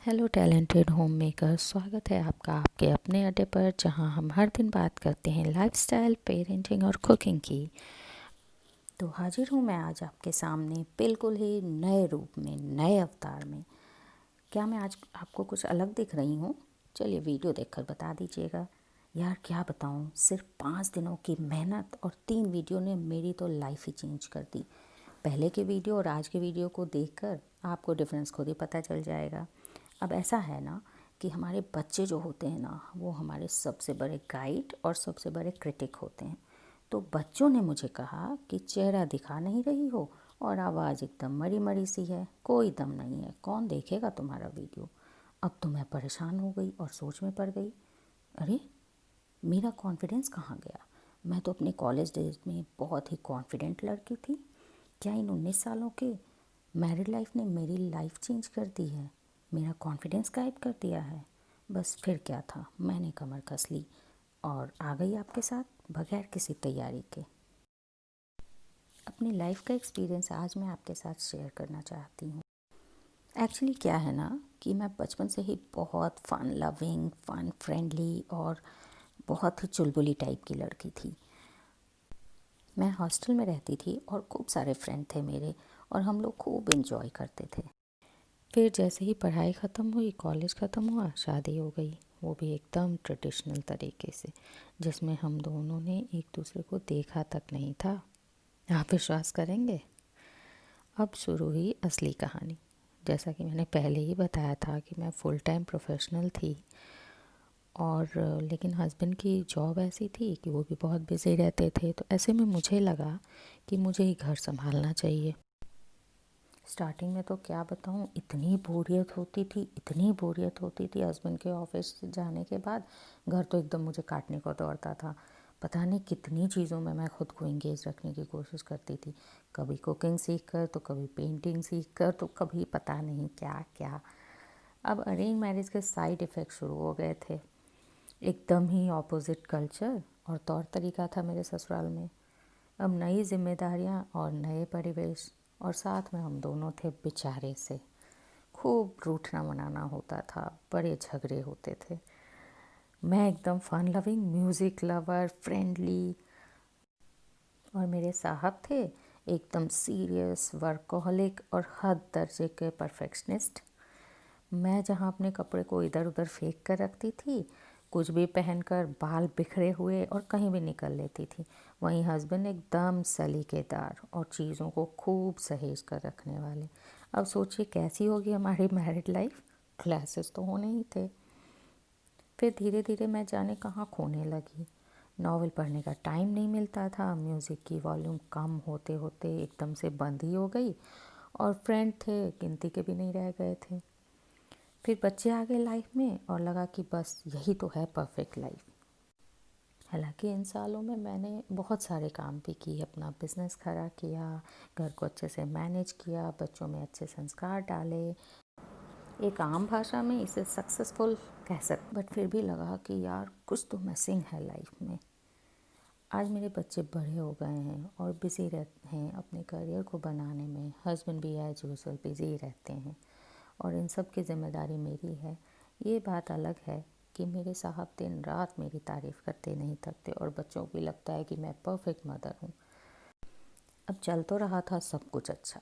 Hello talented home maker, स्वागत है आपका आपके अपने अड्डे पर, जहां हम हर दिन बात करते हैं लाइफस्टाइल, पेरेंटिंग और कुकिंग की। तो हाजिर हूं मैं आज आपके सामने बिल्कुल ही नए रूप में, नए अवतार में। क्या मैं आज आपको कुछ अलग दिख रही हूं? चलिए वीडियो देखकर बता दीजिएगा। यार क्या बताऊं, सिर्फ 5 दिनों की मेहनत और 3 वीडियो ने मेरी तो लाइफ ही चेंज कर दी। पहले के वीडियो और आज के वीडियो को देखकर आपको डिफरेंस खुद ही पता चल जाएगा। अब ऐसा है ना कि हमारे बच्चे जो होते हैं ना, वो हमारे सबसे बड़े गाइड और सबसे बड़े क्रिटिक होते हैं। तो बच्चों ने मुझे कहा कि चेहरा दिखा नहीं रही हो और आवाज़ एकदम मरी मरी सी है, कोई दम नहीं है, कौन देखेगा तुम्हारा वीडियो। अब तो मैं परेशान हो गई और सोच में पड़ गई, अरे मेरा कॉन्फिडेंस कहाँ गया। मैं तो अपने कॉलेज डेज में बहुत ही कॉन्फिडेंट लड़की थी। क्या इन 19 सालों के मैरिड लाइफ ने मेरी लाइफ चेंज कर दी है, मेरा कॉन्फिडेंस गायब कर दिया है। बस फिर क्या था, मैंने कमर कस ली और आ गई आपके साथ बगैर किसी तैयारी के। अपनी लाइफ का एक्सपीरियंस आज मैं आपके साथ शेयर करना चाहती हूँ। एक्चुअली क्या है ना कि मैं बचपन से ही बहुत फ़न लविंग, फ़न फ्रेंडली और बहुत ही चुलबुली टाइप की लड़की थी। मैं हॉस्टल में रहती थी और खूब सारे फ्रेंड थे मेरे, और हम लोग खूब इन्जॉय करते थे। फिर जैसे ही पढ़ाई ख़त्म हुई, कॉलेज ख़त्म हुआ, शादी हो गई। वो भी एकदम ट्रेडिशनल तरीके से, जिसमें हम दोनों ने एक दूसरे को देखा तक नहीं था। आप विश्वास करेंगे? अब शुरू हुई असली कहानी। जैसा कि मैंने पहले ही बताया था कि मैं फुल टाइम प्रोफेशनल थी, और लेकिन हस्बैंड की जॉब ऐसी थी कि वो भी बहुत बिज़ी रहते थे। तो ऐसे में मुझे लगा कि मुझे ही घर संभालना चाहिए। स्टार्टिंग में तो क्या बताऊँ, इतनी बोरियत होती थी, इतनी बोरियत होती थी हस्बैंड के ऑफिस जाने के बाद। घर तो एकदम मुझे काटने को दौड़ता था। पता नहीं कितनी चीज़ों में मैं ख़ुद को इंगेज रखने की कोशिश करती थी। कभी कुकिंग सीख कर, तो कभी पेंटिंग सीख कर, तो कभी पता नहीं क्या क्या। अब अरेंज मैरिज के साइड इफ़ेक्ट शुरू हो गए थे। एकदम ही ऑपोजिट कल्चर और तौर तरीका था मेरे ससुराल में। अब नई जिम्मेदारियां और नए परिवेश, और साथ में हम दोनों थे बेचारे से। खूब रूठना मनाना होता था, बड़े झगड़े होते थे। मैं एकदम fun loving, music lover, friendly, और मेरे साहब थे एकदम सीरियस, वर्कोहलिक और हद दर्जे के परफेक्शनिस्ट। मैं जहाँ अपने कपड़े को इधर उधर फेंक कर रखती थी, कुछ भी पहनकर बाल बिखरे हुए और कहीं भी निकल लेती थी, वहीं हस्बैंड एकदम सलीकेदार और चीज़ों को खूब सहेज कर रखने वाले। अब सोचिए कैसी होगी हमारी मैरिड लाइफ। क्लासेस तो होने ही थे। फिर धीरे धीरे मैं जाने कहाँ खोने लगी। नॉवल पढ़ने का टाइम नहीं मिलता था, म्यूज़िक की वॉल्यूम कम होते होते एकदम से बंद ही हो गई, और फ्रेंड थे गिनती के भी नहीं रह गए थे। फिर बच्चे आ गए लाइफ में और लगा कि बस यही तो है परफेक्ट लाइफ। हालांकि इन सालों में मैंने बहुत सारे काम भी किए, अपना बिजनेस खड़ा किया, घर को अच्छे से मैनेज किया, बच्चों में अच्छे संस्कार डाले। एक आम भाषा में इसे सक्सेसफुल कह सकते, बट फिर भी लगा कि यार कुछ तो मिसिंग है लाइफ में। आज मेरे बच्चे बड़े हो गए हैं और बिज़ी रहते हैं अपने करियर को बनाने में। हस्बैंड भी एज यूजुअल बिज़ी रहते हैं और इन सब की ज़िम्मेदारी मेरी है। ये बात अलग है कि मेरे साहब दिन रात मेरी तारीफ़ करते नहीं थकते, और बच्चों को भी लगता है कि मैं परफेक्ट मदर हूँ। अब चल तो रहा था सब कुछ अच्छा,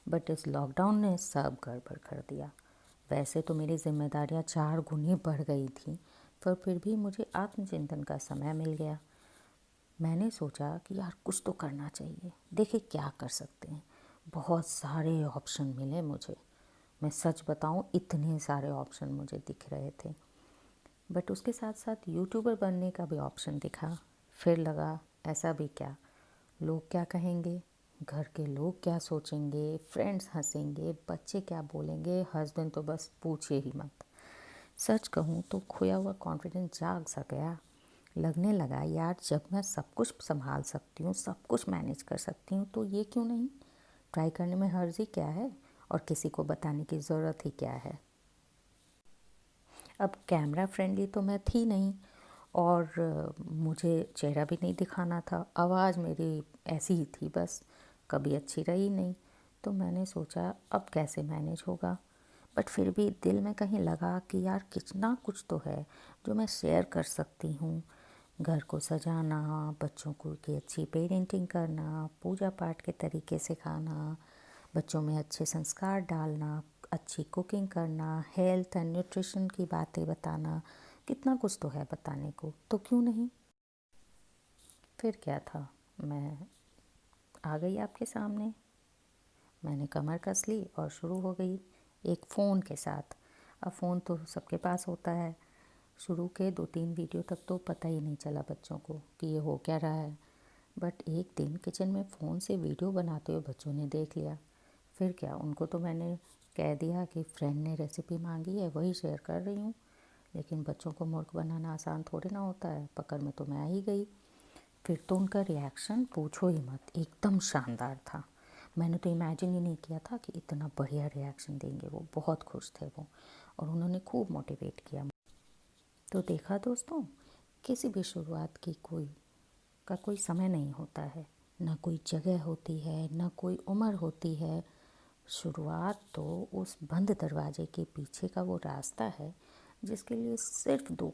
बट इस लॉकडाउन ने सब गड़बड़ कर दिया। वैसे तो मेरी जिम्मेदारियाँ 4 गुनी बढ़ गई थी, पर फिर भी मुझे आत्मचिंतन का समय मिल गया। मैंने सोचा कि यार कुछ तो करना चाहिए, देखिए क्या कर सकते हैं। बहुत सारे ऑप्शन मिले मुझे। मैं सच बताऊं, इतने सारे ऑप्शन मुझे दिख रहे थे, बट उसके साथ साथ यूट्यूबर बनने का भी ऑप्शन दिखा। फिर लगा ऐसा भी क्या, लोग क्या कहेंगे, घर के लोग क्या सोचेंगे, फ्रेंड्स हंसेंगे, बच्चे क्या बोलेंगे, हस्बैंड तो बस पूछिए ही मत। सच कहूँ तो खोया हुआ कॉन्फिडेंस जाग सा गया। लगने लगा यार जब मैं सब कुछ संभाल सकती हूँ, सब कुछ मैनेज कर सकती हूँ, तो ये क्यों नहीं। ट्राई करने में हर्ज ही क्या है, और किसी को बताने की ज़रूरत ही क्या है। अब कैमरा फ्रेंडली तो मैं थी नहीं, और मुझे चेहरा भी नहीं दिखाना था। आवाज़ मेरी ऐसी ही थी, बस कभी अच्छी रही नहीं। तो मैंने सोचा अब कैसे मैनेज होगा। बट फिर भी दिल में कहीं लगा कि यार कितना कुछ तो है जो मैं शेयर कर सकती हूँ। घर को सजाना, बच्चों को की अच्छी पेरेंटिंग करना, पूजा पाठ के तरीके सिखाना, बच्चों में अच्छे संस्कार डालना, अच्छी कुकिंग करना, हेल्थ एंड न्यूट्रिशन की बातें बताना, कितना कुछ तो है बताने को, तो क्यों नहीं। फिर क्या था, मैं आ गई आपके सामने। मैंने कमर कस ली और शुरू हो गई एक फ़ोन के साथ। अब फ़ोन तो सबके पास होता है। शुरू के 2-3 वीडियो तक तो पता ही नहीं चला बच्चों को कि ये हो क्या रहा है। बट एक दिन किचन में फ़ोन से वीडियो बनाते हुए बच्चों ने देख लिया। फिर क्या, उनको तो मैंने कह दिया कि फ्रेंड ने रेसिपी मांगी है वही शेयर कर रही हूँ। लेकिन बच्चों को मूर्ख बनाना आसान थोड़ी ना होता है, पकड़ में तो मैं आ ही गई। फिर तो उनका रिएक्शन पूछो ही मत, एकदम शानदार था। मैंने तो इमेजिन ही नहीं किया था कि इतना बढ़िया रिएक्शन देंगे वो। बहुत खुश थे वो और उन्होंने खूब मोटिवेट किया। तो देखा दोस्तों, किसी भी शुरुआत की कोई समय नहीं होता है, ना कोई जगह होती है, ना कोई उम्र होती है। शुरुआत तो उस बंद दरवाजे के पीछे का वो रास्ता है जिसके लिए सिर्फ 2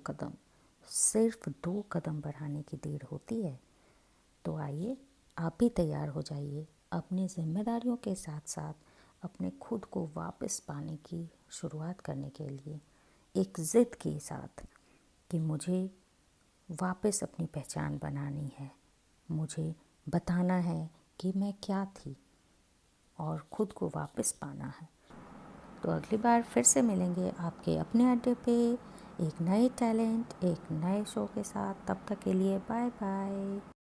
कदम बढ़ाने की देर होती है। तो आइए, आप भी तैयार हो जाइए अपनी जिम्मेदारियों के साथ साथ अपने खुद को वापस पाने की शुरुआत करने के लिए, एक ज़िद के साथ कि मुझे वापस अपनी पहचान बनानी है, मुझे बताना है कि मैं क्या थी और खुद को वापस पाना है। तो अगली बार फिर से मिलेंगे आपके अपने अड्डे पे एक नए टैलेंट, एक नए शो के साथ। तब तक के लिए बाय बाय।